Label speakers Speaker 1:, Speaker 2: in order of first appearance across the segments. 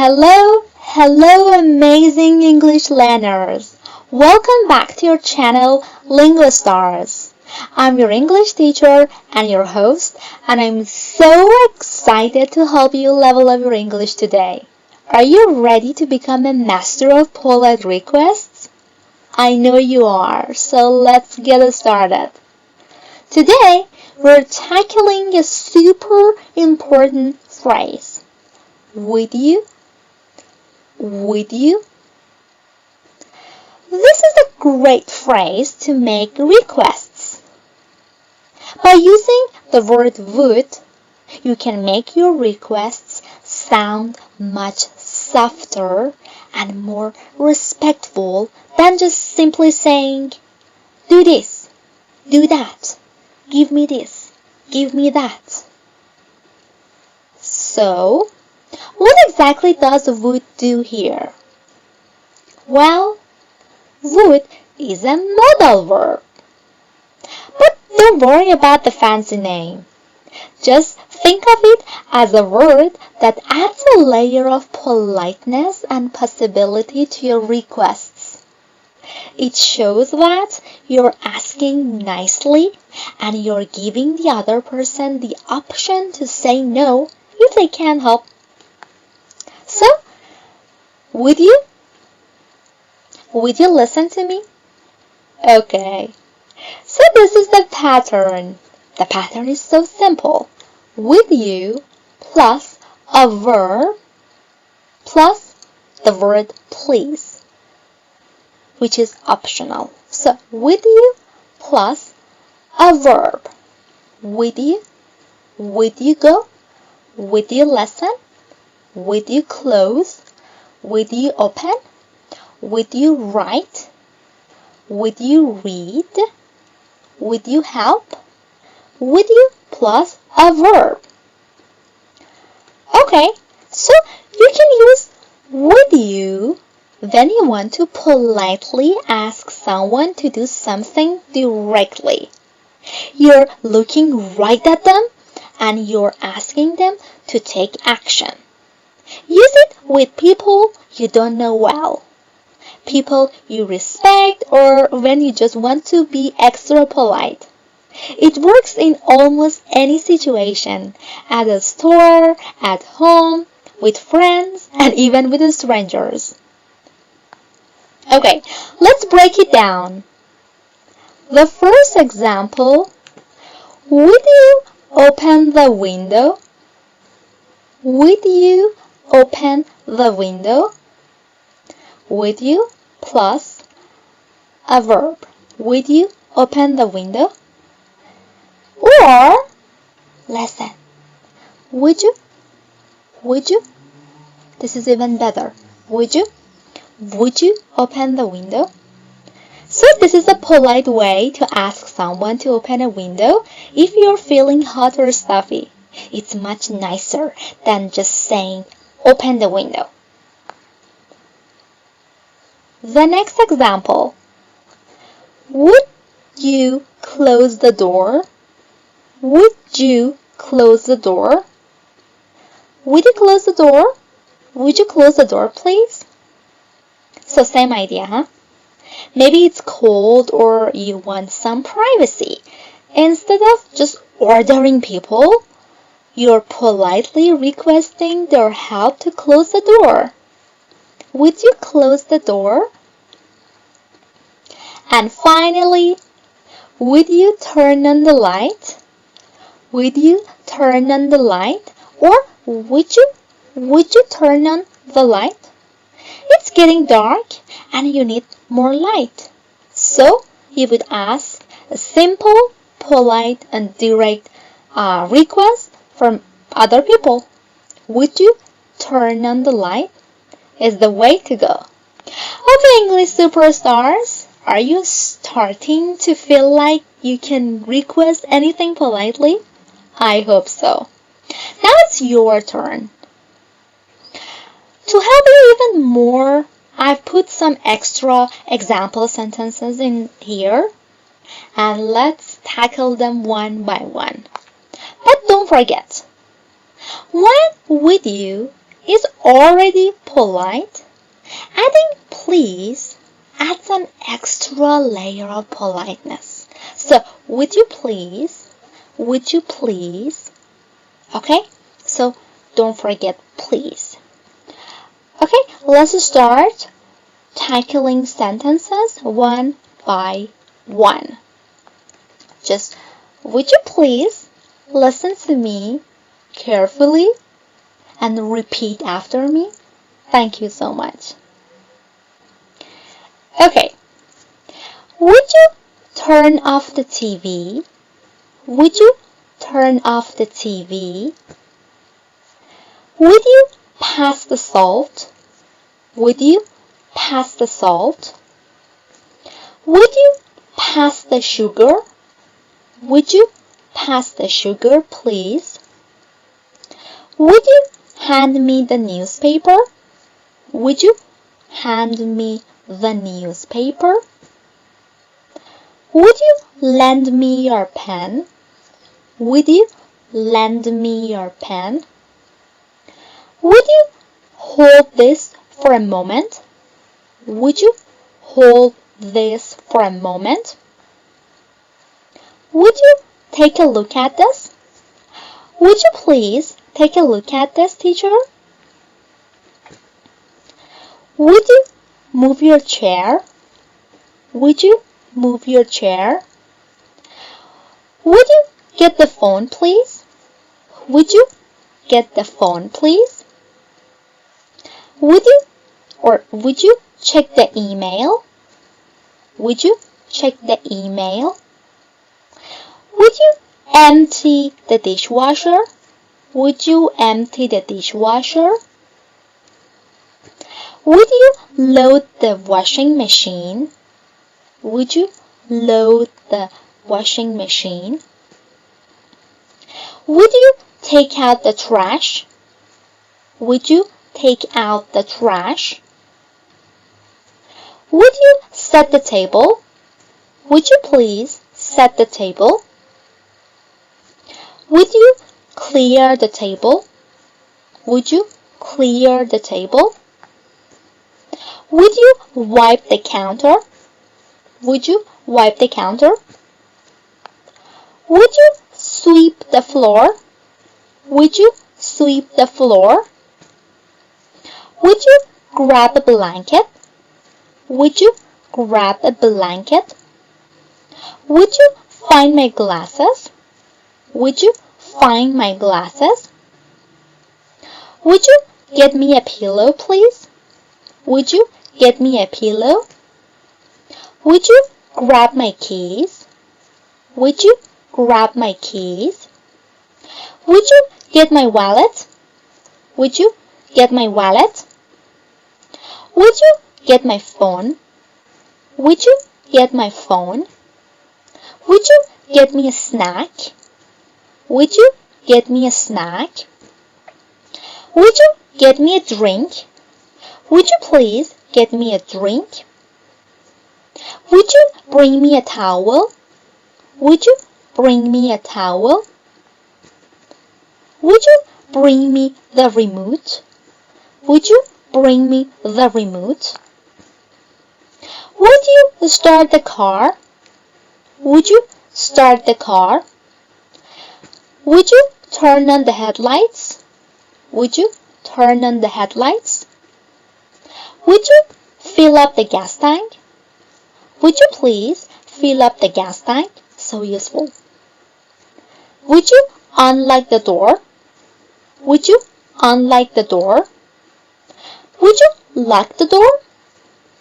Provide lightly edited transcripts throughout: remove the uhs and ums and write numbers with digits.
Speaker 1: Hello amazing English learners. Welcome back to your channel Lingostars. I'm your English teacher and your host, and I'm so excited to help you level up your English today. Are you ready to become a master of polite requests? I know you are, so let's get started. Today, we're tackling a super important phrase. With you? With you? This is a great phrase to make requests. By using the word would, you can make your requests sound much softer and more respectful than just simply saying, do this, do that, give me this, give me that. So, what exactly does would do here? Well, would is a modal verb. But don't worry about the fancy name. Just think of it as a word that adds a layer of politeness and possibility to your requests. It shows that you're asking nicely and you're giving the other person the option to say no if they can't help. So, would you listen to me? Okay. So this is the pattern. The pattern is so simple. With you plus a verb plus the word please, which is optional. So with you plus a verb. With you go, with you listen, with you close, with you open, with you write, with you read, with you help, with you plus a verb. Okay, so you can use with you when you want to politely ask someone to do something directly. You're looking right at them and you're asking them to take action. Use it with people you don't know well, people you respect, or when you just want to be extra polite. It works in almost any situation, at a store, at home, with friends, and even with strangers. Okay, let's break it down. The first example, would you open the window? Would you open the window? Would you plus a verb. Would you open the window? Or, listen, would you? This is even better. Would you open the window? So this is a polite way to ask someone to open a window if you're feeling hot or stuffy. It's much nicer than just saying, open the window. The next example. Would you close the door? Would you close the door? Would you close the door? Would you close the door, please? So same idea, huh? Maybe it's cold or you want some privacy. Instead of just ordering people, you're politely requesting their help to close the door. Would you close the door? And finally, would you turn on the light? Would you turn on the light? Or would you turn on the light? It's getting dark and you need more light. So you would ask a simple, polite, and direct request from other people. Would you turn on the light? Is the way to go. Okay, English superstars, are you starting to feel like you can request anything politely? I hope so. Now it's your turn. To help you even more, I've put some extra example sentences in here, and let's tackle them one by one. But don't forget, when with you is already polite. Adding please adds an extra layer of politeness. So, would you please? Would you please? Okay? So, don't forget please. Okay, let's start tackling sentences one by one. Just, would you please listen to me carefully and repeat after me? Thank you so much. Okay. Would you turn off the TV? Would you turn off the TV? Would you pass the salt? Would you pass the salt? Would you pass the sugar? Would you pass the sugar, please? Would you hand me the newspaper? Would you hand me the newspaper? Would you lend me your pen? Would you lend me your pen? Would you hold this for a moment? Would you hold this for a moment? Would you take a look at this? Would you please take a look at this, teacher? Would you move your chair? Would you move your chair? Would you get the phone, please? Would you get the phone, please? Would you check the email? Would you check the email? Would you empty the dishwasher? Would you empty the dishwasher? Would you load the washing machine? Would you load the washing machine? Would you take out the trash? Would you take out the trash? Would you set the table? Would you please set the table? Would you clear the table? Would you clear the table? Would you wipe the counter? Would you wipe the counter? Would you sweep the floor? Would you sweep the floor? Would you grab a blanket? Would you grab a blanket? Would you find my glasses? Would you find my glasses? Would you get me a pillow, please? Would you get me a pillow? Would you grab my keys? Would you grab my keys? Would you get my wallet? Would you get my wallet? Would you get my phone? Would you get my phone? Would you get me a snack? Would you get me a snack? Would you get me a drink? Would you please get me a drink? Would you bring me a towel? Would you bring me a towel? Would you bring me the remote? Would you bring me the remote? Would you start the car? Would you start the car? Would you turn on the headlights? Would you turn on the headlights? Would you fill up the gas tank? Would you please fill up the gas tank? So useful. Would you unlock the door? Would you unlock the door? Would you lock the door?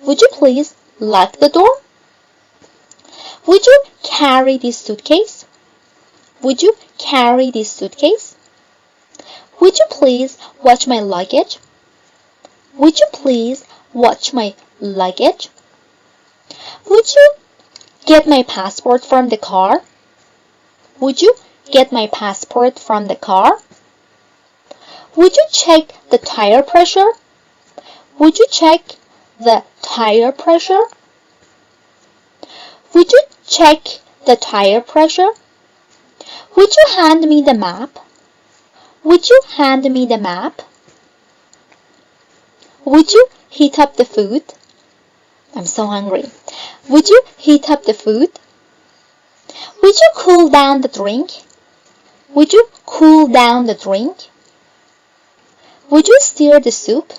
Speaker 1: Would you please lock the door? Would you carry this suitcase? Would you carry this suitcase? Would you please watch my luggage? Would you please watch my luggage? Would you get my passport from the car? Would you get my passport from the car? Would you check the tire pressure? Would you check the tire pressure? Would you check the tire pressure? Would you hand me the map? Would you hand me the map? Would you heat up the food? I'm so hungry. Would you heat up the food? Would you cool down the drink? Would you cool down the drink? Would you stir the soup?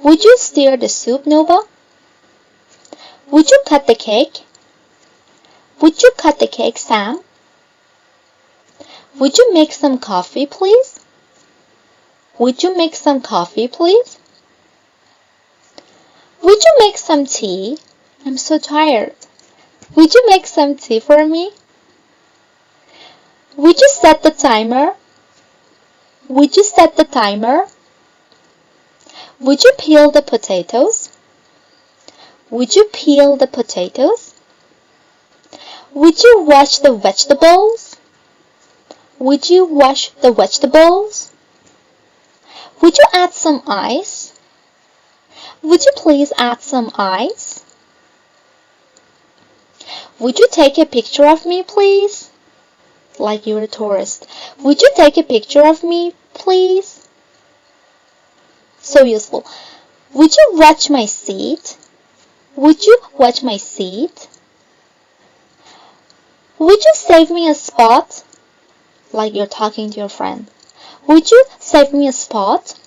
Speaker 1: Would you stir the soup, Nova? Would you cut the cake? Would you cut the cake, Sam? Would you make some coffee, please? Would you make some coffee, please? Would you make some tea? I'm so tired. Would you make some tea for me? Would you set the timer? Would you set the timer? Would you peel the potatoes? Would you peel the potatoes? Would you wash the vegetables? Would you wash the vegetables? Would you add some ice? Would you please add some ice? Would you take a picture of me, please? Like you're a tourist. Would you take a picture of me, please? So useful. Would you watch my seat? Would you watch my seat? Would you save me a spot? Like you're talking to your friend. Would you save me a spot?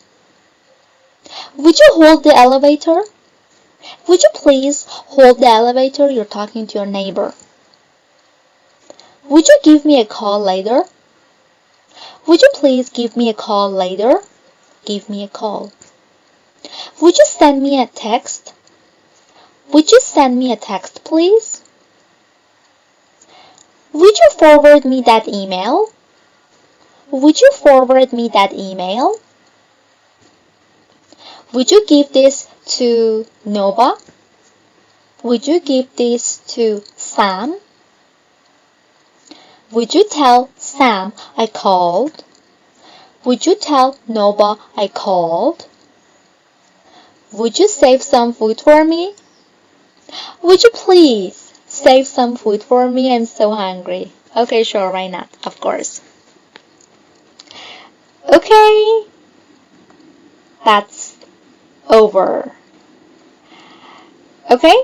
Speaker 1: Would you hold the elevator? Would you please hold the elevator? You're talking to your neighbor. Would you give me a call later? Would you please give me a call later? Give me a call. Would you send me a text? Would you send me a text, please? Would you forward me that email? Would you forward me that email? Would you give this to Nova? Would you give this to Sam? Would you tell Sam I called? Would you tell Nova I called? Would you save some food for me? Would you please save some food for me? I'm so hungry. Okay, sure, why not? Of course. Okay, that's over. Okay,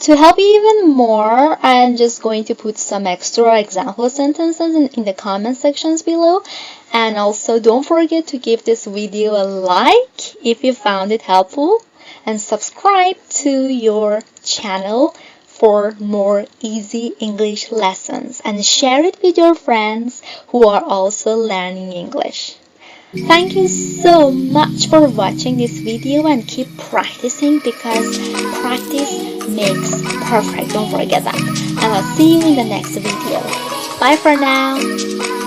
Speaker 1: to help you even more, I'm just going to put some extra example sentences in the comment sections below. And also don't forget to give this video a like if you found it helpful, and subscribe to your channel for more easy English lessons, and share it with your friends who are also learning English. Thank you so much for watching this video, and keep practicing, because practice makes perfect. Don't forget that. And I'll see you in the next video. Bye for now.